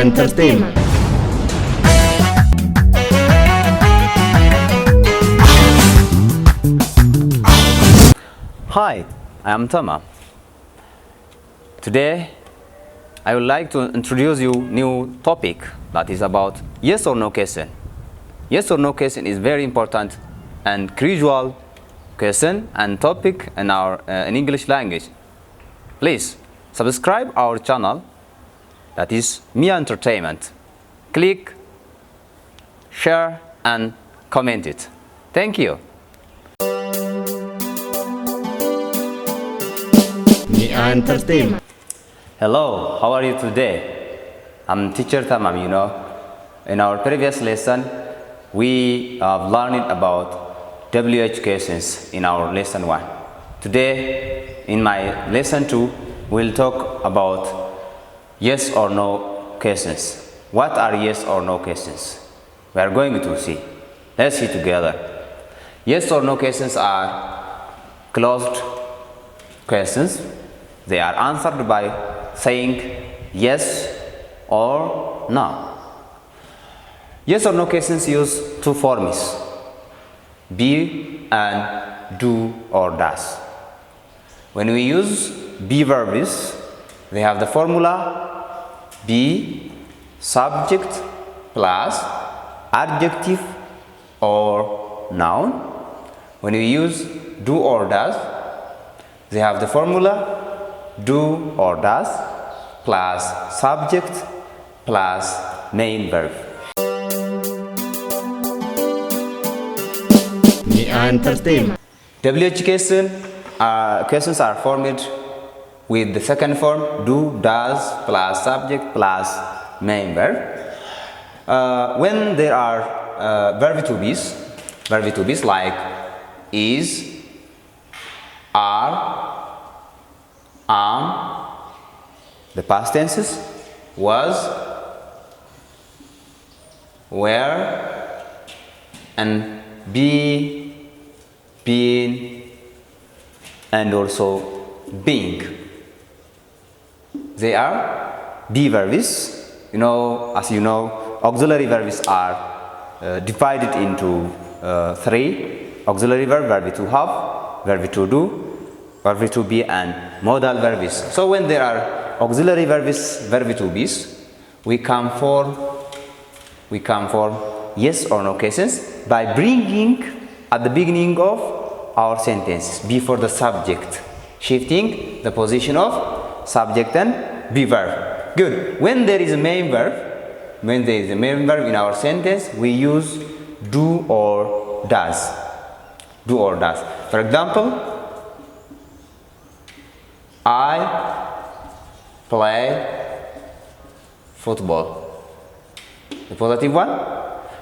Entertainment. Hi, I am Tama. Today, I would like to introduce you new topic that is about yes or no question. Yes or no question is very important and crucial question and topic in our in English language. Please subscribe our channel, that is Mia Entertainment. Click, share and comment it. Thank you. Mia Entertainment. Hello, how are you today? I'm teacher Tamam, In our previous lesson, we have learned about WH questions in our lesson 1. Today, in my lesson 2, we'll talk about yes or no questions. What are yes or no questions? We are going to see. Let's see together. Yes or no questions are closed questions. They are answered by saying yes or no. Yes or no questions use two forms, be and do or does. When we use be verbs, they have the formula be subject plus adjective or noun. When we use do or does, they have the formula do or does plus subject plus main verb. Mia Entertainment. WH questions are formed with the second form do, does plus subject plus main verb. When there are verb to be's like is, are, am, the past tenses, was, were, and be, been, and also being. They are be verbs. As you know, auxiliary verbs are divided into three: auxiliary verb to have, verb to do, verb to be, and modal verbs. So when there are auxiliary verbs, verb to be's, we can form yes or no questions by bringing at the beginning of our sentence before the subject, shifting the position of subject and be verb. Good. When there is a main verb, in our sentence, we use do or does. Do or does. For example, I play football. The positive one.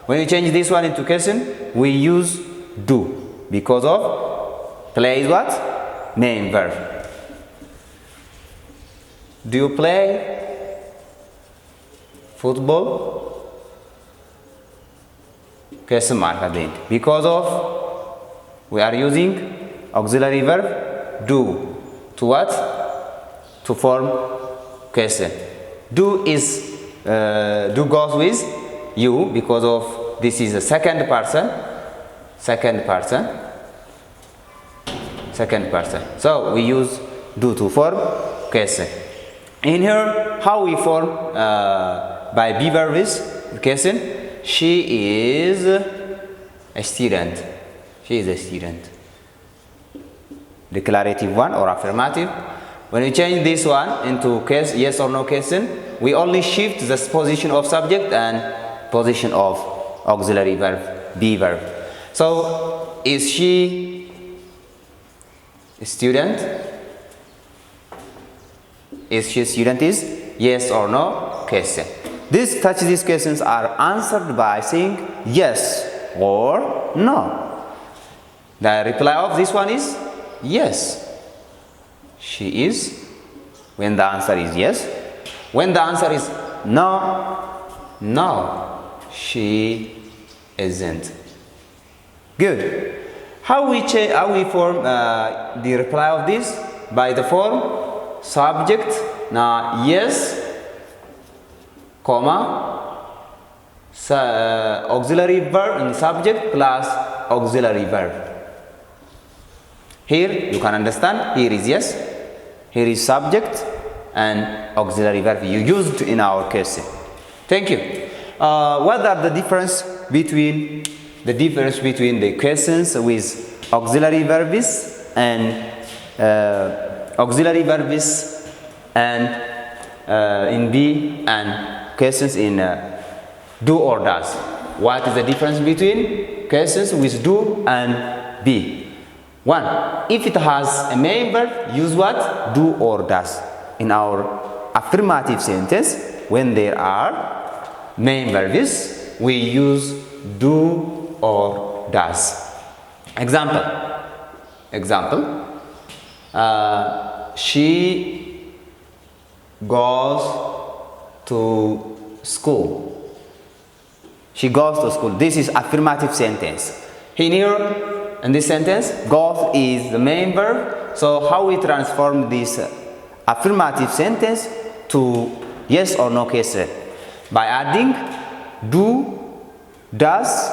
When you change this one into question, we use do because of play is what? Main verb. Do you play football? Question mark at the end. Because of we are using auxiliary verb do to what? To form question. Do goes with you because of this is the second person. So we use do to form question. In here, how we form by be verbs question? She is a student. Declarative one or affirmative. When we change this one into case yes or no question, we only shift the position of subject and position of auxiliary verb, be verb. So, is she a student? Is she a student is yes or no question. These questions are answered by saying yes or no. The reply of this one is yes. She is, when the answer is yes. When the answer is no, she isn't. Good. How we form the reply of this? By the form subject. Now yes comma, auxiliary verb and subject plus auxiliary verb. Here you can understand, here is yes, here is subject and auxiliary verb you used in our case. Thank you. What are the difference between the questions with auxiliary verbs and in B and questions in do or does? What is the difference between questions with do and be? One, if it has a main verb, use what? Do or does. In our affirmative sentence, when there are main verbs, we use do or does. Example. She goes to school. She goes to school. This is affirmative sentence. Here, in this sentence, goes is the main verb. So how we transform this affirmative sentence to yes or no case? By adding do, does.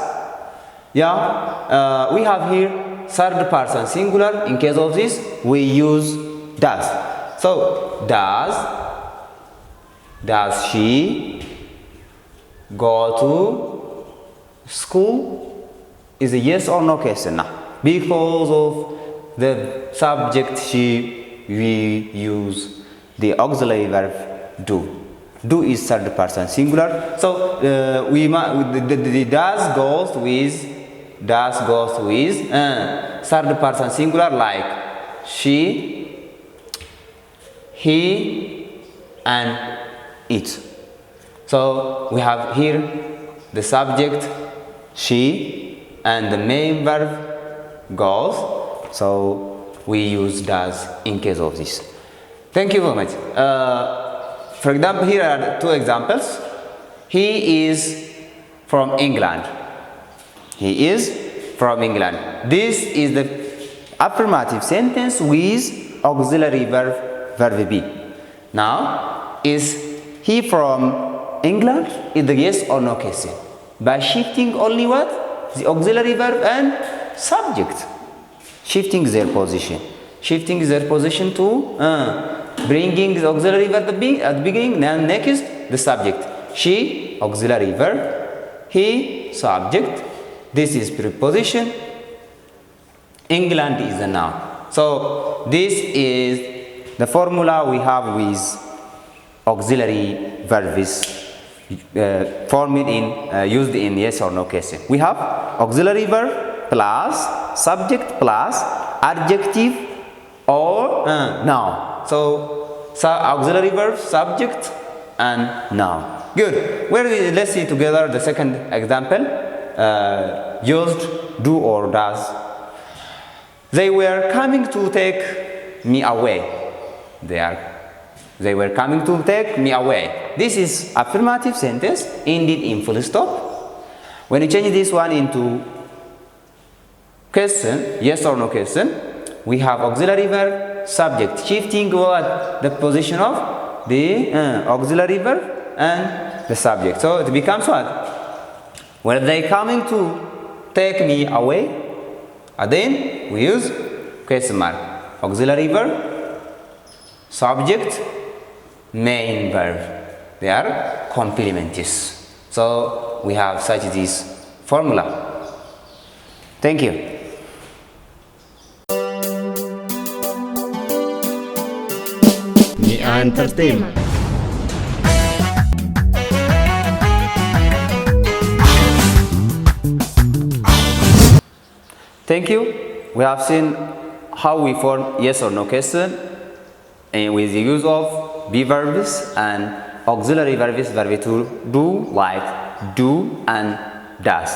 We have here third person singular. In case of this, we use does. So does she go to school? Is a yes or no question now. Because of the subject she, we use the auxiliary verb do. Do is third person singular. So the does goes with third person singular like she, he, and it. So we have here the subject she and the main verb goes. So we use does in case of this. Thank you very much. For example, here are two examples. He is from England. He is from England. This is the affirmative sentence with auxiliary verb be. Now, is he from England? Is the yes or no case? By shifting only what? The auxiliary verb and subject. Shifting their position to bringing the auxiliary verb at the beginning, and next the subject. She, auxiliary verb. He, subject. This is preposition. England is a noun. So this is the formula we have with auxiliary verbs formed in used in yes or no case. We have auxiliary verb plus subject plus adjective or noun. So auxiliary verb, subject, and noun. Good. Let's see together the second example. Used do or does. They were coming to take me away. They were coming to take me away. This is affirmative sentence ended in full stop. When you change this one into question, yes or no question, we have auxiliary verb, subject, shifting what? The position of the auxiliary verb and the subject. So it becomes what? Were they coming to take me away? And then we use question mark. Auxiliary verb, subject, main verb. They are complements. So we have such this formula. Thank you. Ni Entertainment. Thank you. We have seen how we form yes or no question and with the use of be verbs and auxiliary verbs, verb to do, like do and does.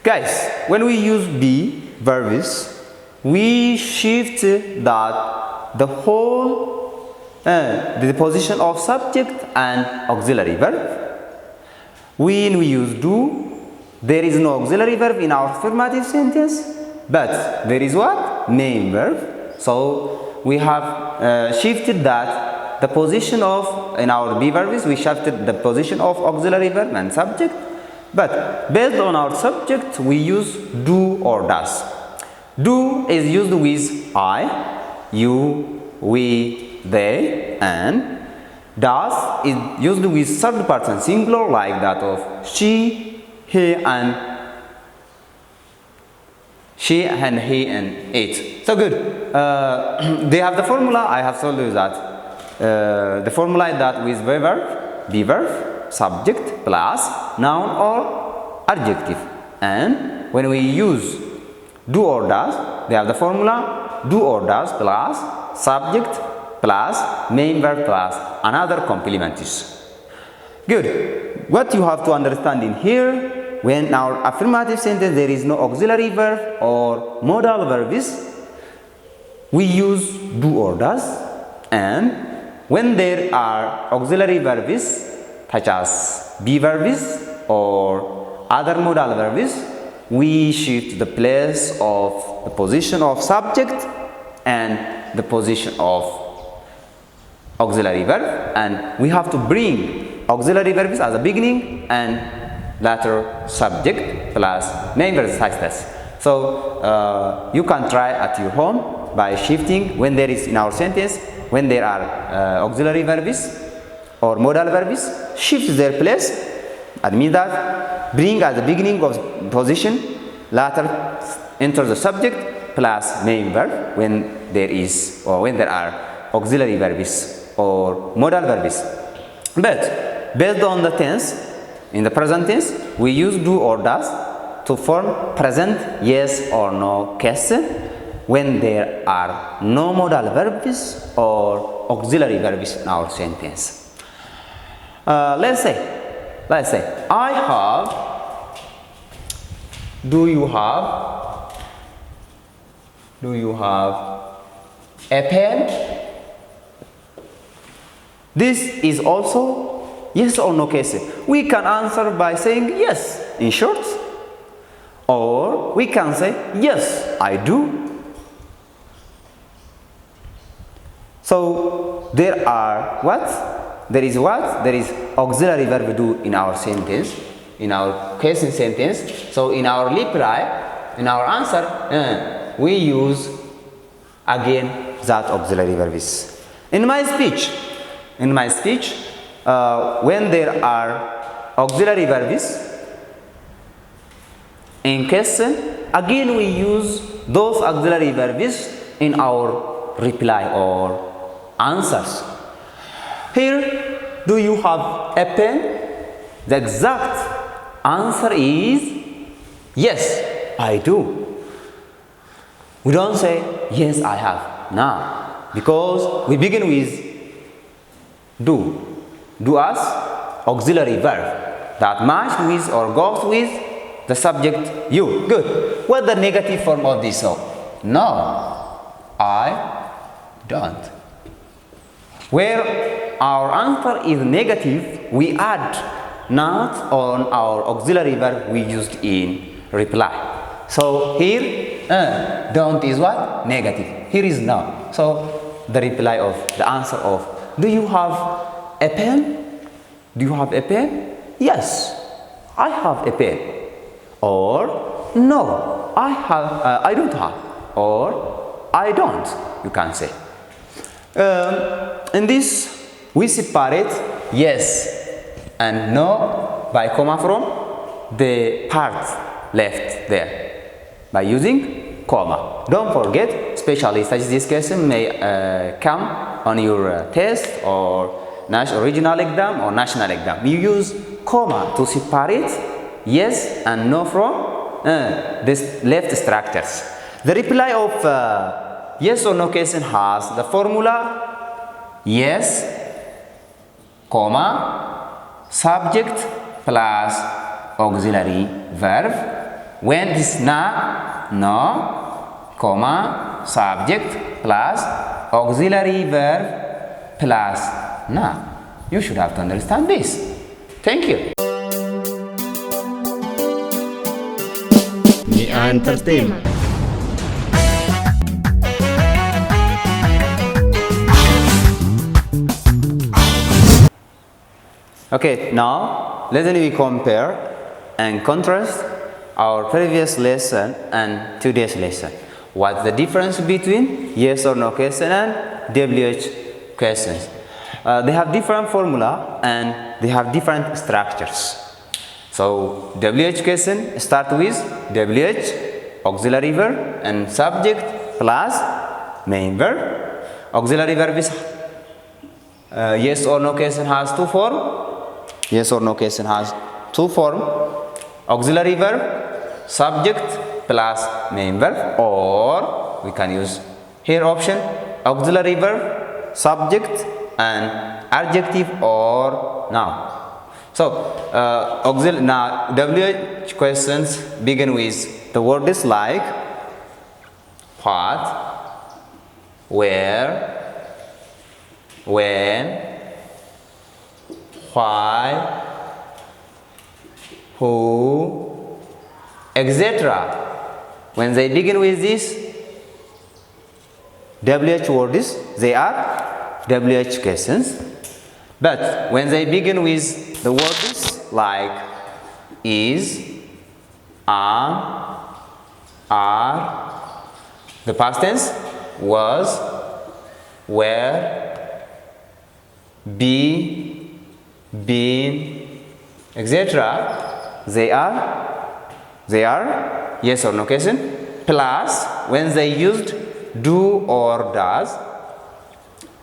Guys, when we use be verbs, we shift that the whole the position of subject and auxiliary verb. When we use do, there is no auxiliary verb in our affirmative sentence, but there is what? Main verb. So we have shifted that the position of, in our be verbs, we shifted the position of auxiliary verb and subject. But based on our subject, we use do or does. Do is used with I, you, we, they, and does is used with third person singular like that of she, he, and he and it. So good. They have the formula. I have told you that the formula is that with be verb, subject plus noun or adjective. And when we use do or does, they have the formula do or does plus subject plus main verb plus another complement is. Good. What you have to understand in here, when our affirmative sentence there is no auxiliary verb or modal verbs, we use do or does, and when there are auxiliary verbs such as be verbs or other modal verbs, we shift the place of the position of subject and the position of auxiliary verb, and we have to bring auxiliary verbs as a beginning and later subject plus main verb such as. So you can try at your home by shifting when there is in our sentence, when there are auxiliary verbs or modal verbs, shift their place. That means that bring at the beginning of position, later enter the subject plus main verb when there is or when there are auxiliary verbs or modal verbs. But based on the tense, in the present tense, we use do or does to form present yes or no question when there are no modal verbs or auxiliary verbs in our sentence. Let's say I have, do you have a pen? This is also yes or no case. We can answer by saying yes in short, or we can say yes, I do. So there are what? There is auxiliary verb do in our sentence, in our question sentence. So in our reply, in our answer, we use again that auxiliary verbs. In my speech, when there are auxiliary verbs in question, again we use those auxiliary verbs in our reply or answers. Here, do you have a pen? The exact answer is yes, I do. We don't say yes, I have. No, because we begin with do. Do as auxiliary verb that match with or goes with the subject you. Good. What the negative form of this? No, I don't. Where our answer is negative, we add not on our auxiliary verb we used in reply. So here, don't is what? Negative. Here is no. So the reply of the answer of do you have a pen? Do you have a pen? Yes, I have a pen. Or no, I don't have. Or I don't, you can say. In this, we separate yes and no by comma from the part left there by using comma. Don't forget, especially such this question may come on your test or regional exam or national exam. You use comma to separate yes and no from this left structures. The reply of yes or no question has the formula yes, comma, subject plus auxiliary verb. When this na, no, comma, subject plus auxiliary verb plus na. You should have to understand this. Thank you. The entertainment. Okay, now let me compare and contrast our previous lesson and today's lesson. What's the difference between yes or no question and WH questions? They have different formula and they have different structures. So WH question start with WH, auxiliary verb and subject plus main verb. Auxiliary verb is yes or no question has two form. Yes or no question has two form. Auxiliary verb, subject plus main verb, or we can use here option auxiliary verb, subject and adjective or noun. So now WH questions begin with the word is like what, where, when, why, who, etc. When they begin with this WH words, they are WH questions. But when they begin with the words like is, are, the past tense was, were, be, been, etc. They are yes or no question. Plus when they used do or does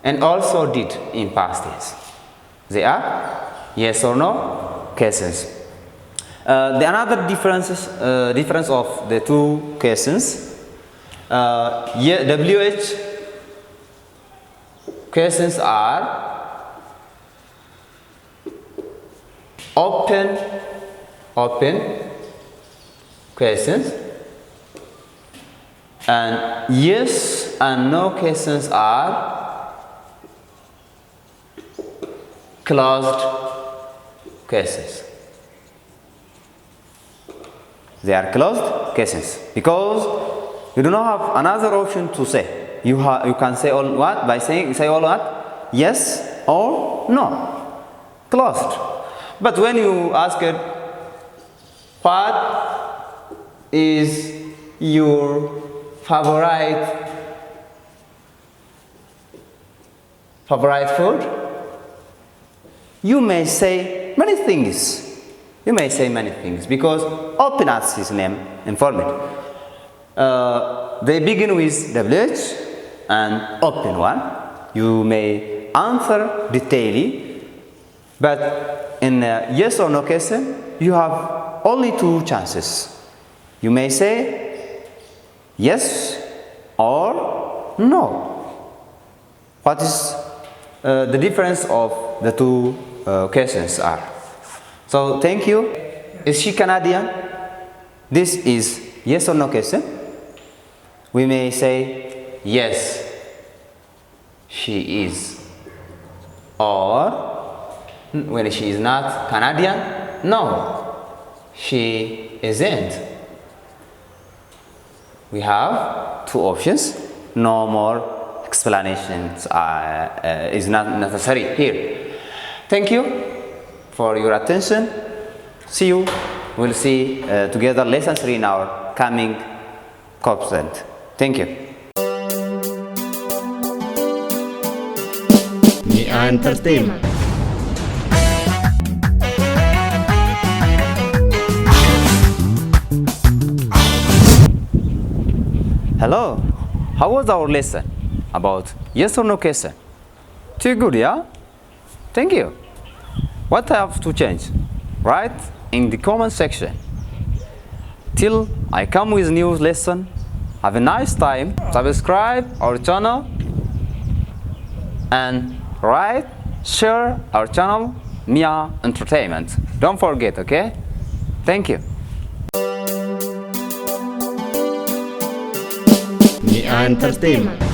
and also did in past tense, they are yes or no questions. The another difference of the two questions, WH questions are open questions, and yes and no questions are closed questions. They are closed questions because you do not have another option to say. You can say all what by saying all what yes or no, closed. But when you ask it, what is your favorite food? You may say many things. Because open as his name informed. They begin with WH and open one. You may answer detailedly, but in a yes or no question, you have only two chances. You may say yes or no. What is the difference of the two questions are? So thank you. Is she Canadian? This is yes or no question. We may say yes, she is. Or when she is not Canadian, no, she isn't. We have two options. No more explanations is not necessary here. Thank you for your attention. See you. We'll see together lesson 3 in our coming content. Thank you. The Entertainment. Hello. How was our lesson about yes or no question? Too good, yeah? Thank you. What I have to change? Write in the comment section. Till I come with new lesson. Have a nice time. Subscribe our channel and share our channel, Mia Entertainment. Don't forget, okay? Thank you. The Entertainment.